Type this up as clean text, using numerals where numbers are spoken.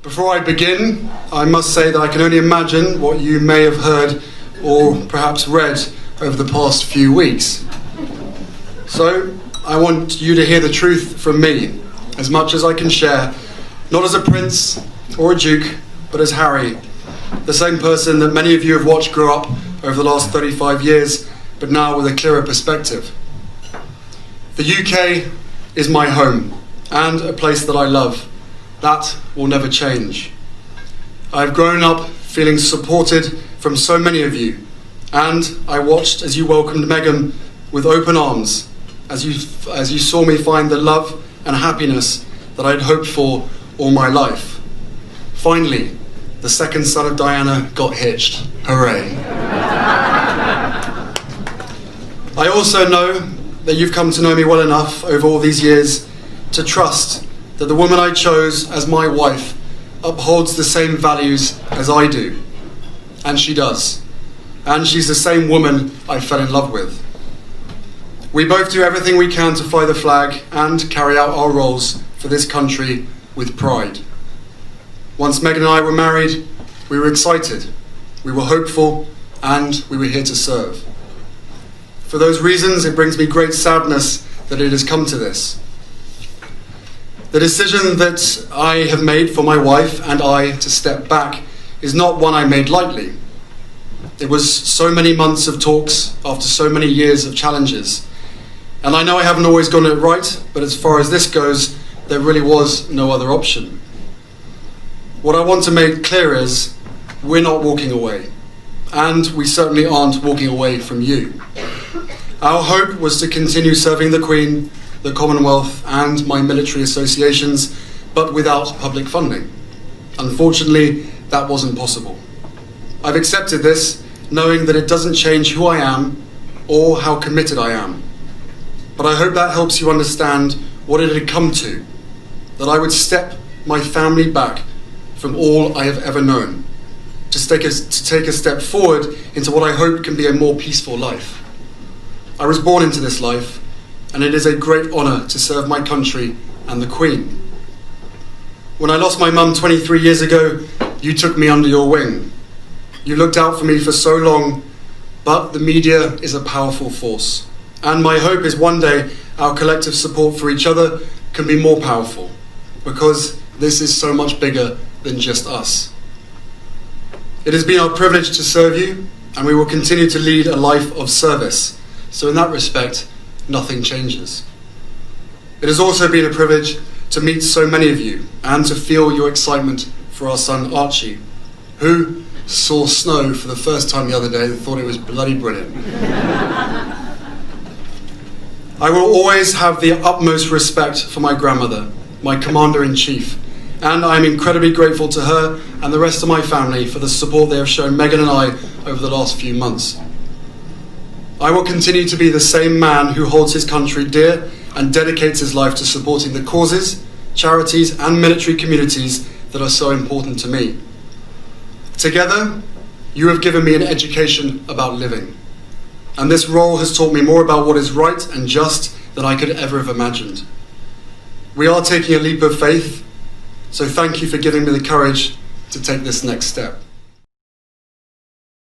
Before I begin, I must say that I can only imagine what you may have heard or perhaps read over the past few weeks. So, I want you to hear the truth from me, as much as I can share, not as a prince or a duke, but as Harry, the same person that many of you have watched grow up over the last 35 years, but now with a clearer perspective. The UK is my home, and a place that I love. That will never change. I've grown up feeling supported from so many of you, and I watched as you welcomed Meghan with open arms, as you saw me find the love and happiness that I'd hoped for all my life. Finally, the second son of Diana got hitched. Hooray. I also know that you've come to know me well enough over all these years to trust that the woman I chose as my wife upholds the same values as I do. And she does. And she's the same woman I fell in love with. We both do everything we can to fly the flag and carry out our roles for this country with pride. Once Meghan and I were married, we were excited, we were hopeful, and we were here to serve. For those reasons, it brings me great sadness that it has come to this. The decision that I have made for my wife and I to step back is not one I made lightly. It was so many months of talks after so many years of challenges. And I know I haven't always gotten it right, but as far as this goes, there really was no other option. What I want to make clear is we're not walking away, and we certainly aren't walking away from you. Our hope was to continue serving the Queen, the Commonwealth and my military associations, but without public funding. Unfortunately, that wasn't possible. I've accepted this, knowing that it doesn't change who I am or how committed I am. But I hope that helps you understand what it had come to, that I would step my family back from all I have ever known, to take a step forward into what I hope can be a more peaceful life. I was born into this life, and it is a great honour to serve my country and the Queen. When I lost my mum 23 years ago, you took me under your wing. You looked out for me for so long, but the media is a powerful force. And my hope is one day our collective support for each other can be more powerful, because this is so much bigger than just us. It has been our privilege to serve you, and we will continue to lead a life of service. So in that respect, nothing changes. It has also been a privilege to meet so many of you and to feel your excitement for our son Archie, who saw snow for the first time the other day and thought it was bloody brilliant. I will always have the utmost respect for my grandmother, my Commander-in-Chief, and I am incredibly grateful to her and the rest of my family for the support they have shown Meghan and I over the last few months. I will continue to be the same man who holds his country dear and dedicates his life to supporting the causes, charities and military communities that are so important to me. Together, you have given me an education about living, and this role has taught me more about what is right and just than I could ever have imagined. We are taking a leap of faith, so thank you for giving me the courage to take this next step.